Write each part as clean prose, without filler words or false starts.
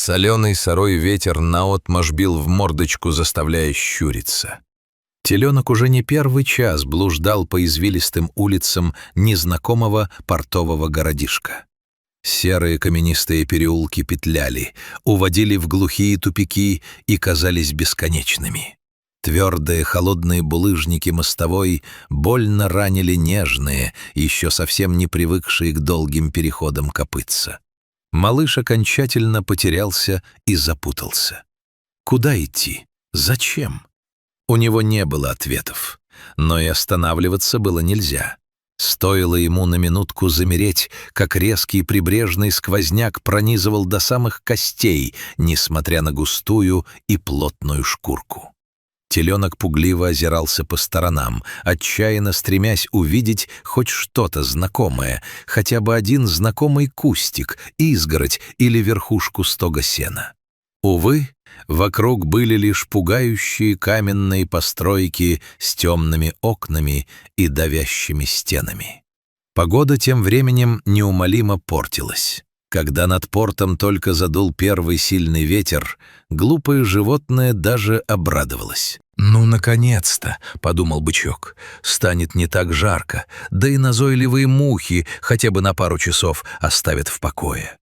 Соленый сырой ветер наотмашь бил в мордочку, заставляя щуриться. Теленок уже не первый час блуждал по извилистым улицам незнакомого портового городишка. Серые каменистые переулки петляли, уводили в глухие тупики и казались бесконечными. Твердые холодные булыжники мостовой больно ранили нежные, еще совсем не привыкшие к долгим переходам копытца. Малыш окончательно потерялся и запутался. Куда идти? Зачем? У него не было ответов, но и останавливаться было нельзя. Стоило ему на минутку замереть, как резкий прибрежный сквозняк пронизывал до самых костей, несмотря на густую и плотную шкурку. Теленок пугливо озирался по сторонам, отчаянно стремясь увидеть хоть что-то знакомое, хотя бы один знакомый кустик, изгородь или верхушку стога сена. Увы, вокруг были лишь пугающие каменные постройки с темными окнами и давящими стенами. Погода тем временем неумолимо портилась. Когда над портом только задул первый сильный ветер, глупое животное даже обрадовалось. «Ну, наконец-то!» — подумал бычок. «Станет не так жарко, да и назойливые мухи хотя бы на пару часов оставят в покое».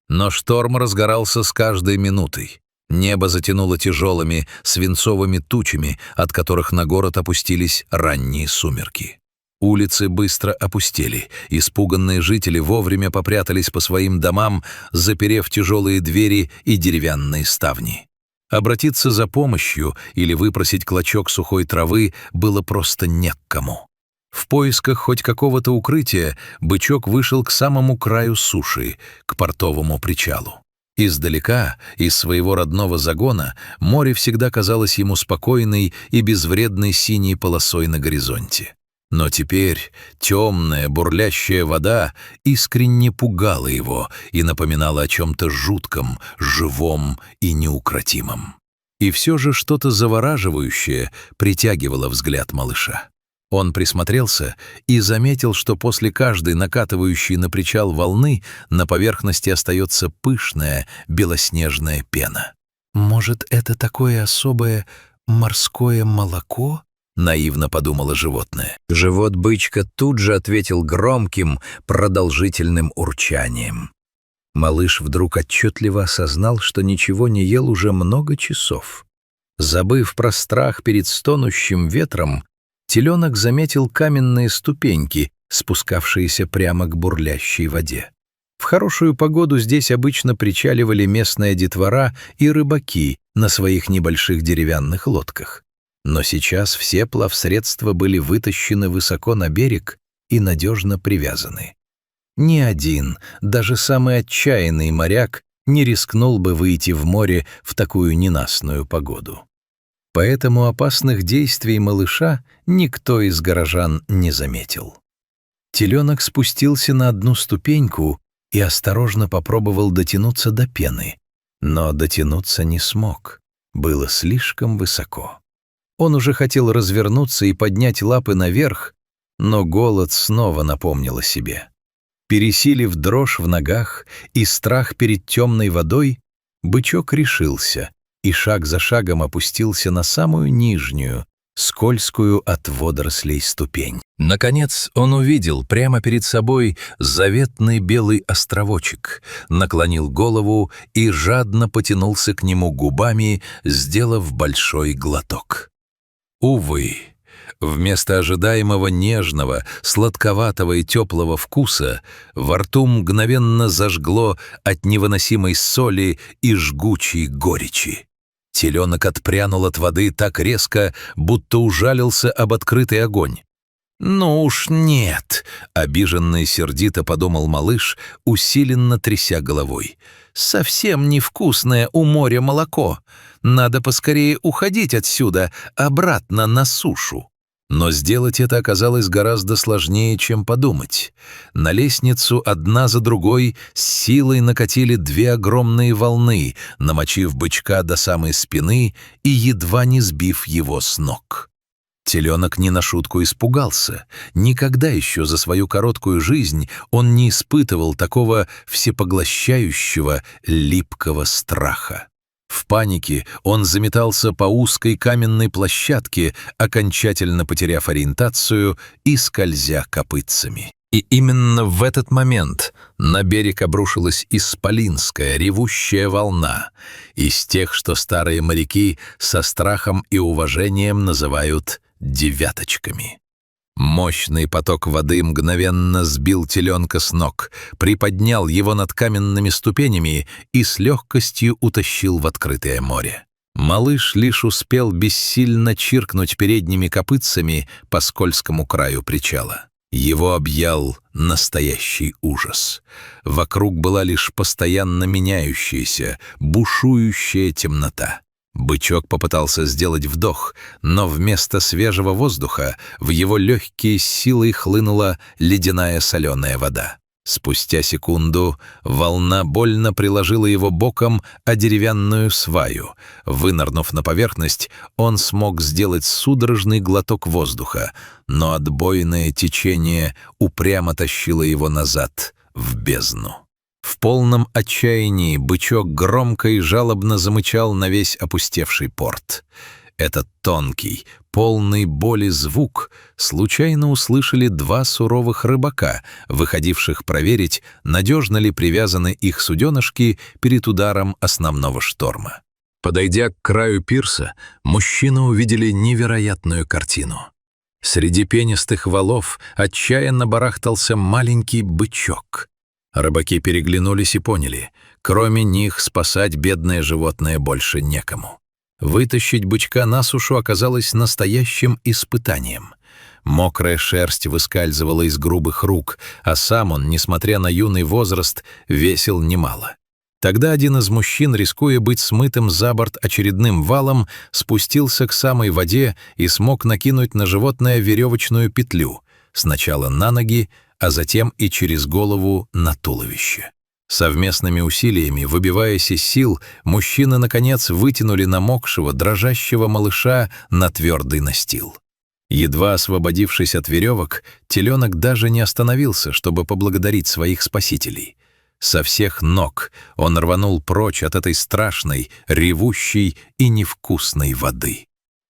Но шторм разгорался с каждой минутой. Небо затянуло тяжелыми свинцовыми тучами, от которых на город опустились ранние сумерки. Улицы быстро опустели, испуганные жители вовремя попрятались по своим домам, заперев тяжелые двери и деревянные ставни. Обратиться за помощью или выпросить клочок сухой травы было просто не к кому. В поисках хоть какого-то укрытия бычок вышел к самому краю суши, к портовому причалу. Издалека, из своего родного загона, море всегда казалось ему спокойной и безвредной синей полосой на горизонте. Но теперь темная, бурлящая вода искренне пугала его и напоминала о чем-то жутком, живом и неукротимом. И все же что-то завораживающее притягивало взгляд малыша. Он присмотрелся и заметил, что после каждой накатывающей на причал волны на поверхности остается пышная белоснежная пена. «Может, это такое особое морское молоко?» — наивно подумало животное. Живот бычка тут же ответил громким, продолжительным урчанием. Малыш вдруг отчетливо осознал, что ничего не ел уже много часов. Забыв про страх перед стонущим ветром, теленок заметил каменные ступеньки, спускавшиеся прямо к бурлящей воде. В хорошую погоду здесь обычно причаливали местная детвора и рыбаки на своих небольших деревянных лодках. Но сейчас все плавсредства были вытащены высоко на берег и надежно привязаны. Ни один, даже самый отчаянный моряк не рискнул бы выйти в море в такую ненастную погоду. Поэтому опасных действий малыша никто из горожан не заметил. Теленок спустился на одну ступеньку и осторожно попробовал дотянуться до пены, но дотянуться не смог, было слишком высоко. Он уже хотел развернуться и поднять лапы наверх, но голод снова напомнил о себе. Пересилив дрожь в ногах и страх перед темной водой, бычок решился и шаг за шагом опустился на самую нижнюю, скользкую от водорослей ступень. Наконец он увидел прямо перед собой заветный белый островочек, наклонил голову и жадно потянулся к нему губами, сделав большой глоток. Увы, вместо ожидаемого нежного, сладковатого и теплого вкуса во рту мгновенно зажгло от невыносимой соли и жгучей горечи. Теленок отпрянул от воды так резко, будто ужалился об открытый огонь. «Ну уж нет!» — обиженно и сердито подумал малыш, усиленно тряся головой. «Совсем невкусное у моря молоко. Надо поскорее уходить отсюда, обратно на сушу». Но сделать это оказалось гораздо сложнее, чем подумать. На лестницу одна за другой с силой накатили две огромные волны, намочив бычка до самой спины и едва не сбив его с ног. Теленок не на шутку испугался. Никогда еще за свою короткую жизнь он не испытывал такого всепоглощающего, липкого страха. В панике он заметался по узкой каменной площадке, окончательно потеряв ориентацию и скользя копытцами. И именно в этот момент на берег обрушилась исполинская ревущая волна, из тех, что старые моряки со страхом и уважением называют «девяточками». Мощный поток воды мгновенно сбил теленка с ног, приподнял его над каменными ступенями и с легкостью утащил в открытое море. Малыш лишь успел бессильно чиркнуть передними копытцами по скользкому краю причала. Его объял настоящий ужас. Вокруг была лишь постоянно меняющаяся, бушующая темнота. Бычок попытался сделать вдох, но вместо свежего воздуха в его легкие силой хлынула ледяная соленая вода. Спустя секунду волна больно приложила его боком о деревянную сваю. Вынырнув на поверхность, он смог сделать судорожный глоток воздуха, но отбойное течение упрямо тащило его назад, в бездну. В полном отчаянии бычок громко и жалобно замычал на весь опустевший порт. Этот тонкий, полный боли звук случайно услышали два суровых рыбака, выходивших проверить, надежно ли привязаны их суденышки перед ударом основного шторма. Подойдя к краю пирса, мужчины увидели невероятную картину. Среди пенистых валов отчаянно барахтался маленький бычок. Рыбаки переглянулись и поняли, кроме них спасать бедное животное больше некому. Вытащить бычка на сушу оказалось настоящим испытанием. Мокрая шерсть выскальзывала из грубых рук, а сам он, несмотря на юный возраст, весил немало. Тогда один из мужчин, рискуя быть смытым за борт очередным валом, спустился к самой воде и смог накинуть на животное веревочную петлю, сначала на ноги, а затем и через голову на туловище. Совместными усилиями, выбиваясь из сил, мужчины, наконец, вытянули намокшего, дрожащего малыша на твердый настил. Едва освободившись от веревок, теленок даже не остановился, чтобы поблагодарить своих спасителей. Со всех ног он рванул прочь от этой страшной, ревущей и невкусной воды.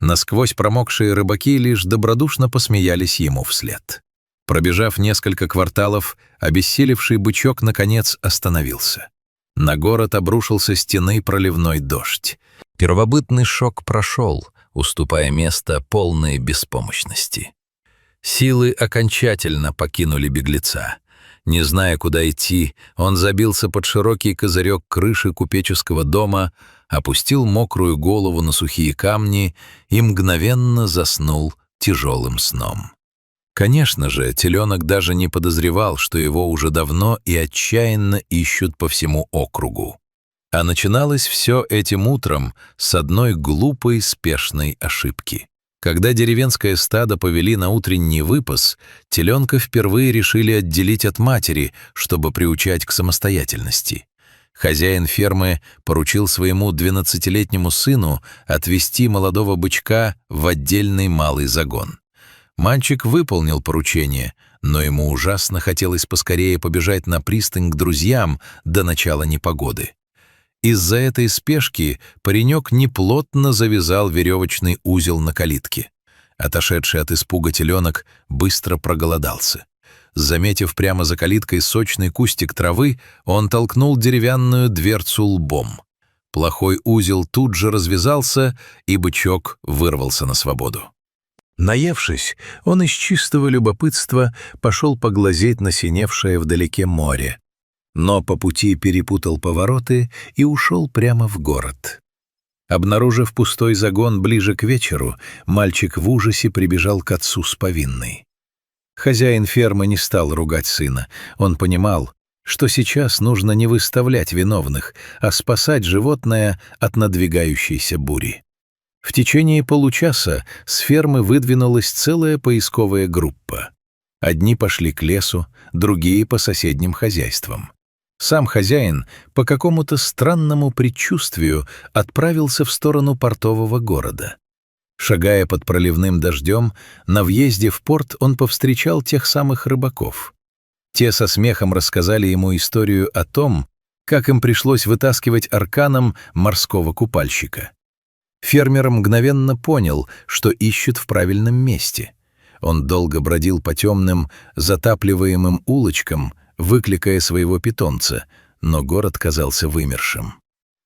Насквозь промокшие рыбаки лишь добродушно посмеялись ему вслед. Пробежав несколько кварталов, обессилевший бычок наконец остановился. На город обрушился стеной проливной дождь. Первобытный шок прошел, уступая место полной беспомощности. Силы окончательно покинули беглеца. Не зная, куда идти, он забился под широкий козырек крыши купеческого дома, опустил мокрую голову на сухие камни и мгновенно заснул тяжелым сном. Конечно же, теленок даже не подозревал, что его уже давно и отчаянно ищут по всему округу. А начиналось все этим утром с одной глупой спешной ошибки. Когда деревенское стадо повели на утренний выпас, теленка впервые решили отделить от матери, чтобы приучать к самостоятельности. Хозяин фермы поручил своему 12-летнему сыну отвезти молодого бычка в отдельный малый загон. Мальчик выполнил поручение, но ему ужасно хотелось поскорее побежать на пристань к друзьям до начала непогоды. Из-за этой спешки паренек неплотно завязал веревочный узел на калитке. Отошедший от испуга теленок быстро проголодался. Заметив прямо за калиткой сочный кустик травы, он толкнул деревянную дверцу лбом. Плохой узел тут же развязался, и бычок вырвался на свободу. Наевшись, он из чистого любопытства пошел поглазеть на синевшее вдалеке море, но по пути перепутал повороты и ушел прямо в город. Обнаружив пустой загон ближе к вечеру, мальчик в ужасе прибежал к отцу с повинной. Хозяин фермы не стал ругать сына. Он понимал, что сейчас нужно не выставлять виновных, а спасать животное от надвигающейся бури. В течение получаса с фермы выдвинулась целая поисковая группа. Одни пошли к лесу, другие — по соседним хозяйствам. Сам хозяин по какому-то странному предчувствию отправился в сторону портового города. Шагая под проливным дождем, на въезде в порт он повстречал тех самых рыбаков. Те со смехом рассказали ему историю о том, как им пришлось вытаскивать арканом морского купальщика. Фермер мгновенно понял, что ищут в правильном месте. Он долго бродил по темным, затапливаемым улочкам, выкликая своего питомца, но город казался вымершим.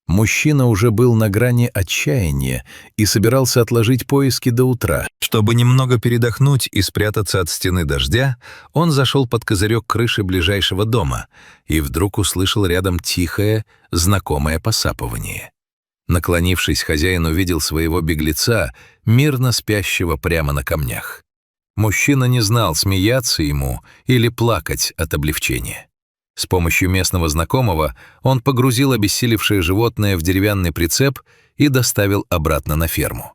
Мужчина уже был на грани отчаяния и собирался отложить поиски до утра. Чтобы немного передохнуть и спрятаться от стены дождя, он зашел под козырек крыши ближайшего дома и вдруг услышал рядом тихое, знакомое посапывание. Наклонившись, хозяин увидел своего беглеца, мирно спящего прямо на камнях. Мужчина не знал, смеяться ему или плакать от облегчения. С помощью местного знакомого он погрузил обессилевшее животное в деревянный прицеп и доставил обратно на ферму.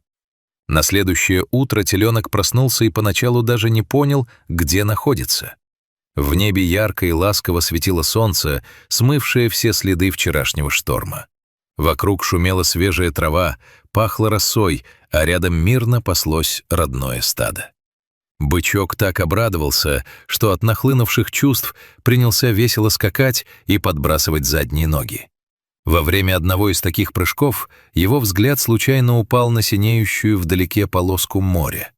На следующее утро теленок проснулся и поначалу даже не понял, где находится. В небе ярко и ласково светило солнце, смывшее все следы вчерашнего шторма. Вокруг шумела свежая трава, пахло росой, а рядом мирно паслось родное стадо. Бычок так обрадовался, что от нахлынувших чувств принялся весело скакать и подбрасывать задние ноги. Во время одного из таких прыжков его взгляд случайно упал на синеющую вдалеке полоску моря.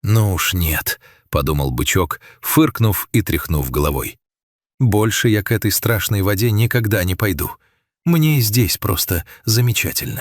«Ну уж нет», — подумал бычок, фыркнув и тряхнув головой. «Больше я к этой страшной воде никогда не пойду. Мне и здесь просто замечательно».